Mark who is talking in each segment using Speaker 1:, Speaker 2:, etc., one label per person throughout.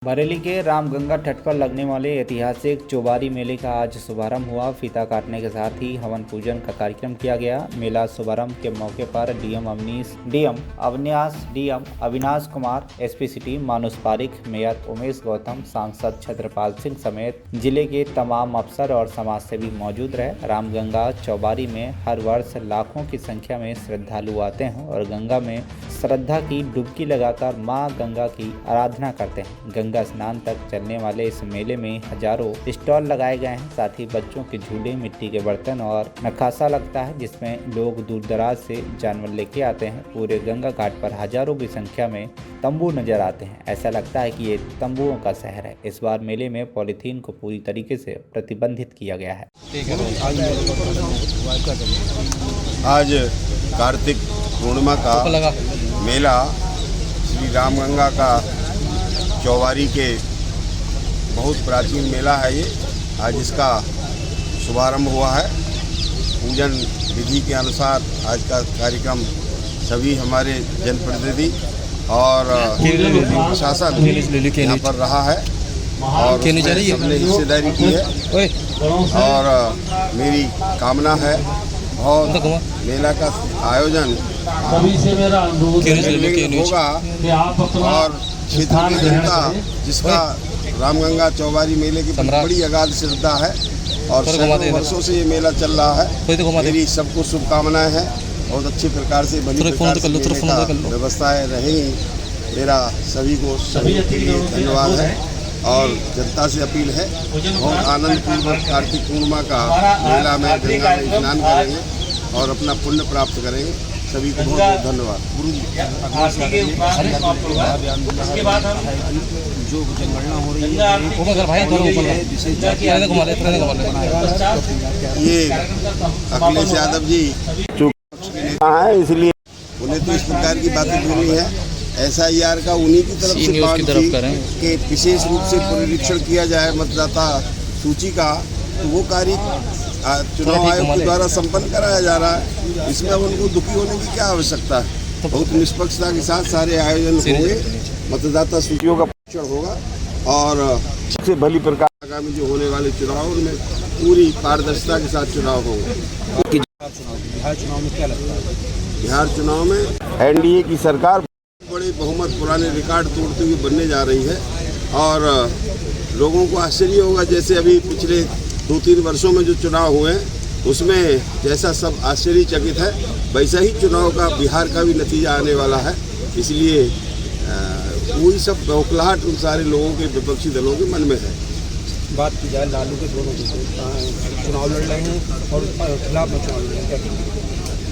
Speaker 1: बरेली के रामगंगा तट पर लगने वाले ऐतिहासिक चौबारी मेले का आज शुभारंभ हुआ। फीता काटने के साथ ही हवन पूजन का कार्यक्रम किया गया। मेला शुभारंभ के मौके पर DM Avinash Kumar, SP city मानुष पारिक, मेयर उमेश गौतम, सांसद छत्रपाल सिंह समेत जिले के तमाम अफसर और समाजसेवी मौजूद रहे। रामगंगा चौबारी में हर वर्ष लाखों की संख्या में श्रद्धालु आते हैं और गंगा में श्रद्धा की डुबकी लगाकर मां गंगा की आराधना करते हैं। गंगा स्नान तक चलने वाले इस मेले में हजारों स्टॉल लगाए गए हैं। साथ ही बच्चों के झूले, मिट्टी के बर्तन और नक्काशा लगता है जिसमें लोग दूर दराज से जानवर लेके आते हैं। पूरे गंगा घाट पर हजारों की संख्या में तंबू नजर आते हैं। ऐसा लगता है कि ये तंबुओं का शहर है। इस बार मेले में पॉलीथीन को पूरी तरीके से प्रतिबंधित किया गया है।
Speaker 2: आज कार्तिक पूर्णिमा का मेला श्री रामगंगा का चौबारी के बहुत प्राचीन मेला है। ये आज इसका शुभारंभ हुआ है। पूजन विधि के अनुसार आज का कार्यक्रम सभी हमारे जनप्रतिनिधि और प्रशासन यहाँ पर रहा है और सबने हिस्सेदारी की है। और मेरी कामना है बहुत मेला का आयोजन होगा और क्षेत्र की जनता जिसका रामगंगा चौबारी मेले की बड़ी अगाध श्रद्धा है और सैकड़ों वर्षों से ये मेला चल रहा है। मेरी सबको शुभकामनाएं हैं। बहुत अच्छे प्रकार से बड़ी प्रकार से मेले का व्यवस्थाएं रहेंगी। मेरा सभी के लिए धन्यवाद है और जनता से अपील है बहुत आनंद पूर्वक कार्तिक पूर्णिमा का मेला में गंगा में स्नान करेंगे और अपना पुण्य प्राप्त करेंगे। सभी को बहुत बहुत धन्यवाद। गुरु जी उसके बाद हम जो जनगणना हो रही है ये अखिलेश यादव जी है, इसलिए उन्हें तो इस प्रकार की बातें बोलनी है। SIR का उन्हीं की तरफ से मांग थी कि विशेष रूप से पुनरीक्षण किया जाए मतदाता सूची का, तो वो कार्य चुनाव आयोग के द्वारा संपन्न कराया जा रहा है। इसमें अब उनको दुखी होने की क्या आवश्यकता है। बहुत निष्पक्षता के साथ सारे आयोजन होंगे, मतदाता सूचियों का परीक्षण होगा और सबसे भली प्रकार आगामी जो होने वाले चुनाव उनमें पूरी पारदर्शिता के साथ चुनाव होंगे।
Speaker 3: बिहार चुनाव में क्या लगता है?
Speaker 2: बिहार चुनाव में NDA की सरकार बड़े बहुमत पुराने रिकॉर्ड तोड़ते हुए बनने जा रही है और लोगों को आश्चर्य होगा जैसे अभी पिछले 2-3 वर्षों में जो चुनाव हुए उसमें जैसा सब आश्चर्यचकित है वैसा ही चुनाव का बिहार का भी नतीजा आने वाला है। इसलिए वही सब बौखलाहट उन सारे लोगों के विपक्षी दलों के मन में है।
Speaker 3: बात की जाए लालू के दोनों चुनाव लड़ रहे हैं और खिलाफ में चुनाव लड़ रहे हैं,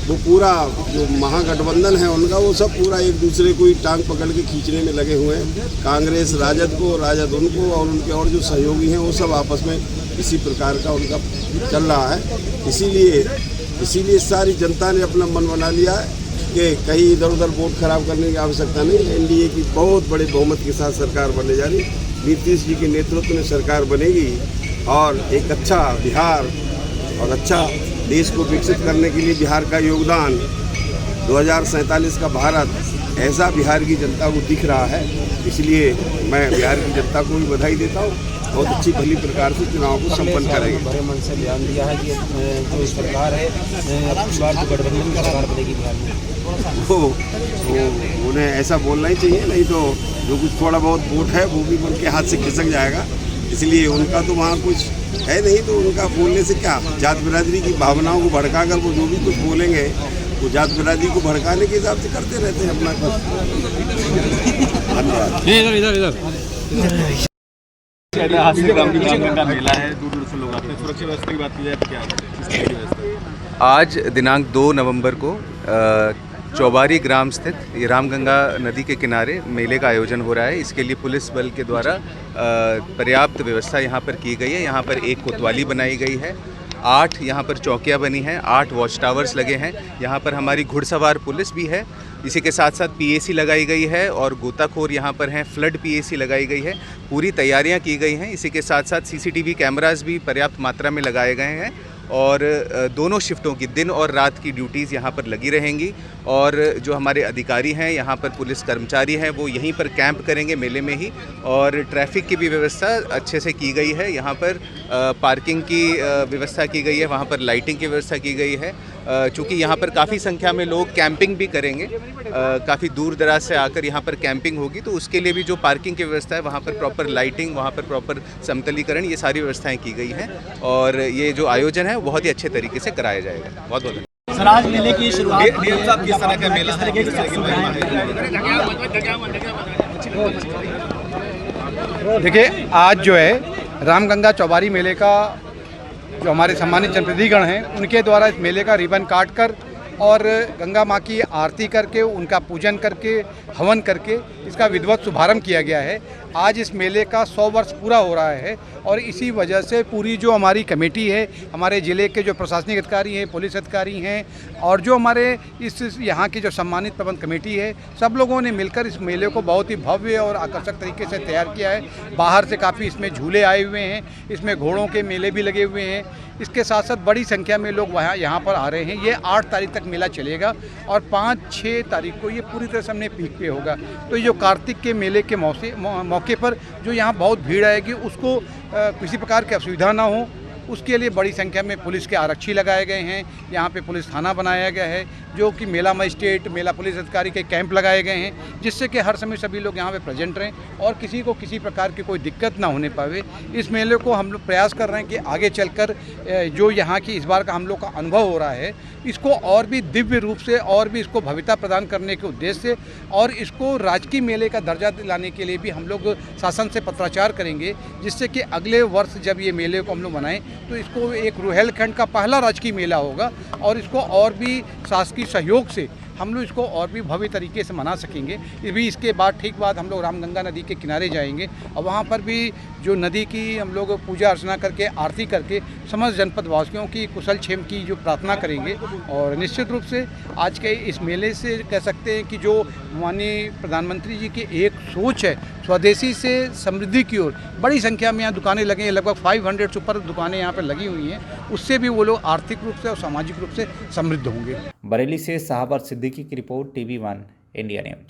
Speaker 2: वो पूरा जो महागठबंधन है उनका वो सब पूरा एक दूसरे को ही टांग पकड़ के खींचने में लगे हुए हैं। कांग्रेस राजद को, राजद उनको और उनके और जो सहयोगी हैं वो सब आपस में इसी प्रकार का उनका चल रहा है। इसीलिए सारी जनता ने अपना मन बना लिया है कि कहीं इधर उधर वोट खराब करने की आवश्यकता नहीं। NDA की बहुत बड़े बहुमत के साथ सरकार बनने जा रही। नीतीश जी के नेतृत्व में सरकार बनेगी और एक अच्छा बिहार और अच्छा देश को विकसित करने के लिए बिहार का योगदान 2047 का भारत ऐसा बिहार की जनता को दिख रहा है। इसलिए मैं बिहार की जनता को भी बधाई देता हूँ। बहुत अच्छी भली प्रकार से चुनाव को संपन्न करेंगे।
Speaker 3: बड़े मन से बयान दिया है कि जो सरकार है इस बार तो गठबंधन की सरकार बनेगी बिहार में।
Speaker 2: वो उन्हें ऐसा बोलना ही चाहिए, नहीं तो जो कुछ थोड़ा बहुत वोट है वो भी उनके हाथ से खिसक जाएगा। इसलिए उनका तो वहाँ कुछ है नहीं, तो उनका बोलने से क्या, जात बिरादरी की भावनाओं को भड़का कर वो जो भी कुछ बोलेंगे वो जात बिरादरी को भड़काने के हिसाब से करते रहते हैं अपना कुछ।
Speaker 4: रामगंगा मेला है, दूर से लोग आते हैं। सुरक्षा व्यवस्था की बात की जाए तो क्या है?
Speaker 5: आज दिनांक 2 नवंबर को चौबारी ग्राम स्थित ये रामगंगा नदी के किनारे मेले का आयोजन हो रहा है। इसके लिए पुलिस बल के द्वारा पर्याप्त व्यवस्था यहाँ पर की गई है। यहाँ पर एक कोतवाली बनाई गई है, 8 यहाँ पर चौकियाँ बनी हैं, 8 वॉच टावर्स लगे हैं। यहाँ पर हमारी घुड़सवार पुलिस भी है। इसी के साथ साथ PAC लगाई गई है और गोताखोर यहाँ पर हैं, फ्लड PAC लगाई गई है। पूरी तैयारियाँ की गई हैं। इसी के साथ साथ CCTV कैमरास भी पर्याप्त मात्रा में लगाए गए हैं और दोनों शिफ्टों की दिन और रात की ड्यूटीज़ यहाँ पर लगी रहेंगी और जो हमारे अधिकारी हैं यहाँ पर पुलिस कर्मचारी हैं वो यहीं पर कैंप करेंगे मेले में ही। और ट्रैफिक की भी व्यवस्था अच्छे से की गई है, यहाँ पर पार्किंग की व्यवस्था की गई है, वहाँ पर लाइटिंग की व्यवस्था की गई है। चूँकि यहाँ पर काफ़ी संख्या में लोग कैंपिंग भी करेंगे, काफ़ी दूर दराज से आकर यहाँ पर कैंपिंग होगी, तो उसके लिए भी जो पार्किंग की व्यवस्था है वहाँ पर प्रॉपर लाइटिंग, वहाँ पर प्रॉपर समतलीकरण, ये सारी व्यवस्थाएं की गई हैं और ये जो आयोजन है बहुत ही अच्छे तरीके से कराया जाएगा। बहुत बहुत
Speaker 6: सर, आज मेले की शुरुआत
Speaker 4: डीएम साहब किस तरह का मेला
Speaker 6: किस तरीके की
Speaker 7: देखिए, आज जो है रामगंगा चौबारी मेले का जो हमारे सम्मानित जनप्रतिनिधिगण हैं उनके द्वारा इस मेले का रिबन काट कर और गंगा माँ की आरती करके, उनका पूजन करके, हवन करके इसका विधिवत शुभारंभ किया गया है। आज इस मेले का 100 वर्ष पूरा हो रहा है और इसी वजह से पूरी जो हमारी कमेटी है, हमारे ज़िले के जो प्रशासनिक अधिकारी हैं, पुलिस अधिकारी हैं और जो हमारे इस यहाँ की जो सम्मानित प्रबंध कमेटी है, सब लोगों ने मिलकर इस मेले को बहुत ही भव्य और आकर्षक तरीके से तैयार किया है। बाहर से काफ़ी इसमें झूले आए हुए हैं, इसमें घोड़ों के मेले भी लगे हुए हैं। इसके साथ साथ बड़ी संख्या में लोग यहाँ पर आ रहे हैं। ये 8 तारीख तक मेला चलेगा और 5-6 तारीख को ये पूरी तरह से हमने पीक पे होगा। तो ये जो कार्तिक के मेले के मौके पर जो यहाँ बहुत भीड़ आएगी, उसको किसी प्रकार की असुविधा ना हो, उसके लिए बड़ी संख्या में पुलिस के आरक्षी लगाए गए हैं। यहाँ पे पुलिस थाना बनाया गया है, जो कि मेला मजिस्ट्रेट, मेला पुलिस अधिकारी के कैंप लगाए गए हैं, जिससे कि हर समय सभी लोग यहाँ पे प्रेजेंट रहें और किसी को किसी प्रकार की कोई दिक्कत ना होने पावे। इस मेले को हम लोग प्रयास कर रहे हैं कि आगे चलकर जो यहाँ की इस बार का हम लोग का अनुभव हो रहा है, इसको और भी दिव्य रूप से और भी इसको भव्यता प्रदान करने के उद्देश्य से और इसको राजकीय मेले का दर्जा दिलाने के लिए भी हम लोग शासन से पत्राचार करेंगे, जिससे कि अगले वर्ष जब ये मेले को हम लोग मनाएं तो इसको एक रुहेलखंड का पहला राजकीय मेला होगा और इसको और भी शासकीय सहयोग से हम लोग इसको और भी भव्य तरीके से मना सकेंगे। ये भी इसके बाद ठीक बाद हम लोग रामगंगा नदी के किनारे जाएंगे और वहाँ पर भी जो नदी की हम लोग पूजा अर्चना करके, आरती करके समस्त जनपद वासियों की कुशल क्षेम की जो प्रार्थना करेंगे। और निश्चित रूप से आज के इस मेले से कह सकते हैं कि जो माननीय प्रधानमंत्री जी की एक सोच है स्वदेशी से समृद्धि की ओर, बड़ी संख्या में यहाँ दुकानें लगी हैं, लगभग 500 से ऊपर दुकानें यहाँ पर लगी हुई हैं, उससे भी वो लोग आर्थिक रूप से और सामाजिक रूप से समृद्ध होंगे।
Speaker 1: बरेली से साहबर सिद्दीकी की रिपोर्ट, TV1 इंडिया न्यूज।